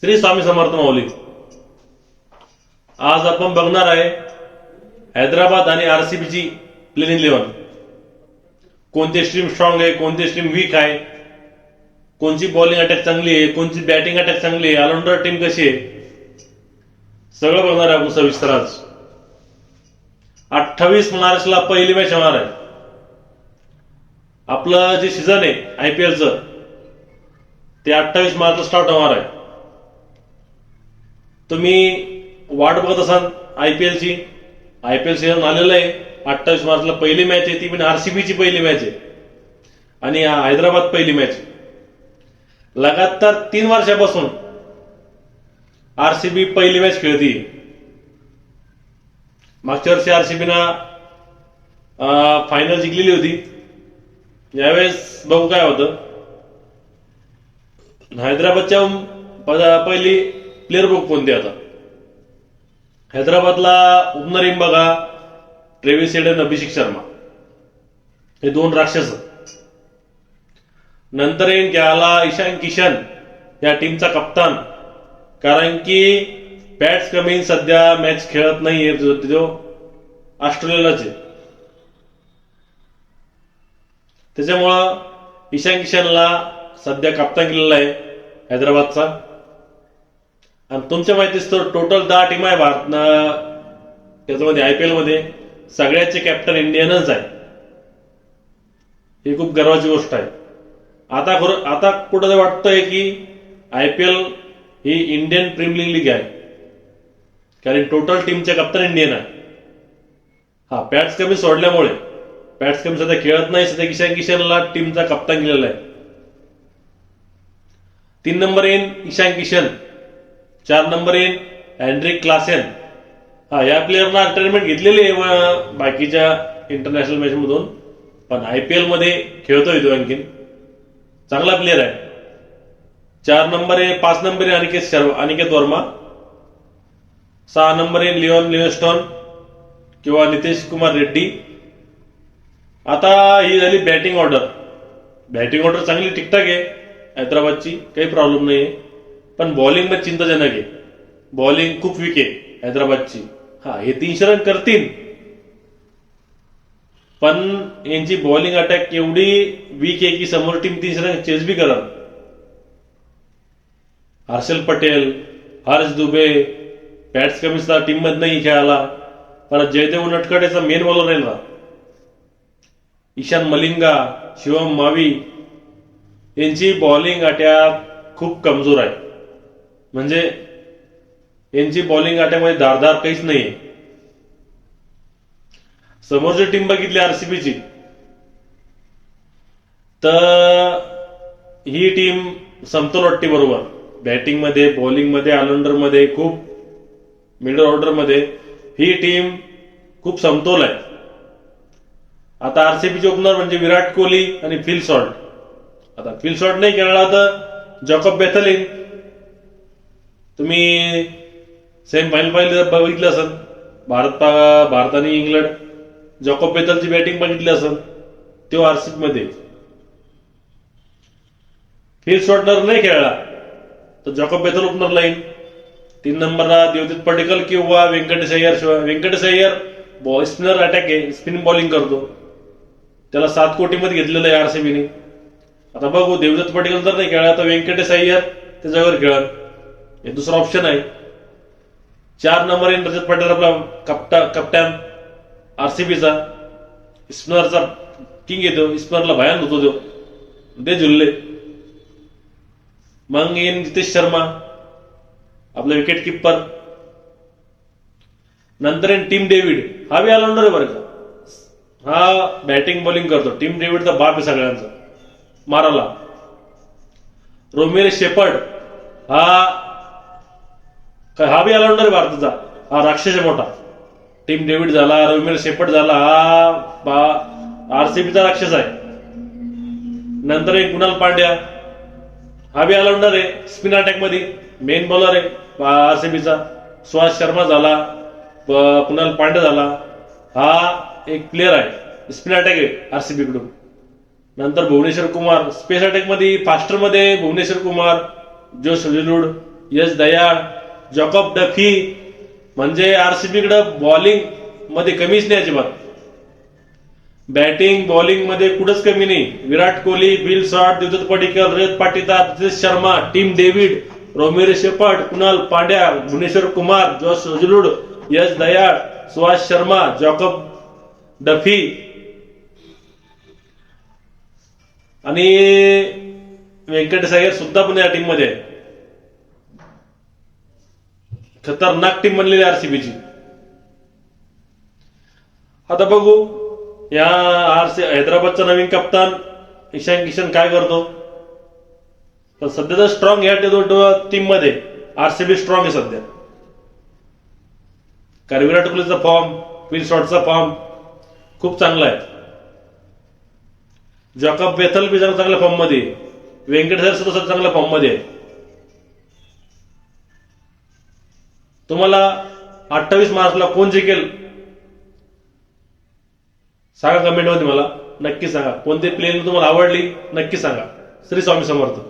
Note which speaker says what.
Speaker 1: श्री स्वामी समर्थ माऊली. आज आपण बघणार आहे हैदराबाद आणि आरसीबीची प्लेइंग 11. कोणते स्ट्रीम स्ट्रॉंग आहे, कोणते स्ट्रीम वीक आहे, कोणची बॉलिंग अटॅक चांगली आहे, कोणची बॅटिंग अटॅक चांगली आहे, ऑलराऊंडर टीम कशी आहे, सगळं बघणार आहे आपण सविस्तर. आज 28 मार्चला पहिली मॅच होणार आहे. आपलं जे सीझन आहे आयपीएलचं ते 28 मार्चला स्टार्ट होणार आहे. तुम्ही वाट बघत असाल आयपीएलची. आयपीएल सीझन आलेलं आहे. 28 मार्चला पहिली मॅच आहे, ती पण आरसीबीची पहिली मॅच आहे आणि हैदराबाद पहिली मॅच. लगातार 3 वर्षापासून आरसीबी पहिली मॅच खेळती. मागच्या वर्षी आरसीबीना फायनल जिंकलेली होती. यावेळेस बघू काय होतं. हैदराबादच्या पहिली प्लेअर बुक कोणती आता. हैदराबादला ओपनर येईन बघा ट्रेव्हिस हेड आणि अभिषेक शर्मा, हे 2 राक्षस. नंतर येईन घ्यायला ईशान किशन या टीमचा कप्तान, कारण की पॅट्स कमिन्स सध्या मॅच खेळत नाहीये, जो ऑस्ट्रेलियालाच आहे. त्याच्यामुळं ईशान किशनला सध्या कप्तान केलेला आहे हैदराबादचा. आणि तुमच्या माहितीच तर टोटल 10 टीम आहे भारत त्याच्यामध्ये. आयपीएल मध्ये सगळ्याचे कॅप्टन इंडियनच आहे. ही खूप गर्वाची गोष्ट आहे. आता कुठं वाटतंय की आयपीएल ही इंडियन प्रीमियर लीग आहे, कारण टोटल टीमचे कप्तान इंडियन आहे. पॅट्स कमी सोडल्यामुळे पॅट्स कमी सध्या खेळत नाही. सध्या ईशान किशनला टीमचा कप्तान केलेला आहे. 3 नंबर येईन ईशान किशन, 4 नंबर येईन हेनरिक क्लासेन. या प्लेअरना रिटायरमेंट घेतलेली आहे बाकीच्या इंटरनॅशनल मॅच मधून, पण आयपीएल मध्ये खेळतोय तो. आणखीन चांगला प्लेअर आहे. 4 नंबर आहे 5 नंबर आहे अनिकेत वर्मा. 6 नंबर आहे लिओन लिव्हिंगस्टोन किंवा नितेश कुमार रेड्डी. आता ही झाली बॅटिंग ऑर्डर. बॅटिंग ऑर्डर चांगली ठीकठाक आहे हैदराबादची, काही प्रॉब्लेम नाही आहे. पण बॉलिंग मध्ये चिंताजनक आहे. बॉलिंग खूप वीक आहे हैदराबादची. हे 300 रन करतील, पण यांची बॉलिंग अटॅक एवढी वीक आहे की समोर टीम 300 रन चेस बी करत. हर्षल पटेल, हर्ष दुबे पॅट्स कमिन्सला टीम मध्ये नाही खेळाला. परत जयदेव उनटकडेचा मेन बॉलर राहील ना. ईशान मलिंगा, शिवम मावी यांची बॉलिंग अटॅक खूप कमजोर आहे. म्हणजे यांची बॉलिंग अटॅकमध्ये धारधार काहीच नाहीये. समोरची टीम बघितली आरसीबीची, तर ही टीम समतोल वाटते बरोबर. बॅटिंग मध्ये, बॉलिंग मध्ये, ऑलराऊंडर मध्ये, खूप मिडल ऑर्डर मध्ये ही टीम खूप समतोल आहे. आता आरसीबीचे ओपनर म्हणजे विराट कोहली आणि फिल सॉल्ट. आता फिल सॉल्ट नाही खेळला तर जॅकॉब बेथलिन. तुम्ही सेमीफायनल बघितलं असेल भारत आणि इंग्लंड. जॅकॉब बेथलची बॅटिंग बघितली असेल, तो आरसीबी मध्ये. फिल सॉल्टनर नाही खेळला तर जॅकॉब बेथल ओपनरला येईल. 3 नंबरला देवदत्त पडिक्कल किंवा व्यंकटेश अय्यर. व्यंकटेश अय्यर स्पिनर अटॅक आहे, स्पिन बॉलिंग करतो. त्याला 7 कोटी मध्ये घेतलेलं आहे आरसीबीने. आता बघू, देवदत्त पडिक्कल जर नाही खेळला तर व्यंकटेश अय्यर त्याच्यावर खेळल. हे दुसरा ऑप्शन आहे. 4 नंबर येईल रजत पटेल, आपला कप्तान आरसीबीचा. स्पिनरचा किंग येतो, स्पिनरला भयान होतो तो, ते झुलले. मग येईन नितेश शर्मा, आपला विकेट किपर. नंतर येईन टीम डेव्हिड. हा बी ऑलराऊंडर आहे बरं का. हा बॅटिंग बॉलिंग करतो. टीम डेव्हिडचा बाप आहे सगळ्यांचा माराला. रोमिरो शेपर्ड हा बी ऑलराऊंडर आहे भारताचा. हा राक्षस आहे मोठा. टीम डेव्हिड झाला, रोमिरो शेपर्ड झाला, हा आरसीबीचा राक्षस आहे. नंतर एक कुणाल पांड्या, हा बी ऑलराऊंडर आहे. स्पिन अटॅक मध्ये मेन बॉलर आहे आरसीबीचा. सुहास शर्मा झाला, कुणाल पांड्या झाला. हा एक प्लेअर आहे. स्पिन अटॅक आहे आरसीबी कडून. नंतर भुवनेश्वर कुमार स्पेस अटॅक मध्ये, फास्टर मध्ये भुवनेश्वर कुमार, जोश हजलवूड, यश दयाळ, जॉकब डफी. म्हणजे आरसीबी कडे बॉलिंग मध्ये कमीच नाही अजिबात. बॅटिंग बॉलिंग मध्ये कुठंच कमी नाही. विराट कोहली, बिल शॉट, Devdutt Padikkal, Rajat Patidar, Nitish Sharma, Tim David, Romario Shepherd, Kunal Pandya, Bhuvneshwar Kumar, Josh Hazlewood, Yash Dayal, Suhas Sharma, Jacob Duffy आणि व्यंकटेश अय्यर सुद्धा पण या टीम मध्ये आहे. खतरनाक टीम बनलेली आरसीबीची. आता बघू या हैदराबादचा नवीन कप्तान ईशान किशन काय करतो. पण सध्या तर स्ट्रॉंग या टीम मध्ये आरसीबी स्ट्रॉंग आहे सध्या. कारण विराट कोहलीचा फॉर्म, विल शॉटचा फॉर्म खूप चांगला आहे. जॉकब बेथल बी चांगल्या फॉर्म मध्ये, व्यंकटेश अय्यर सुद्धा चांगल्या फॉर्म मध्ये आहे. तुम्हाला 28 मार्चला कोण जिंकेल सांगा कमेंट मध्ये. मला नक्की सांगा कोणती प्लेयर तुम्हाला आवडली, नक्की सांगा. श्री स्वामी समर्थ.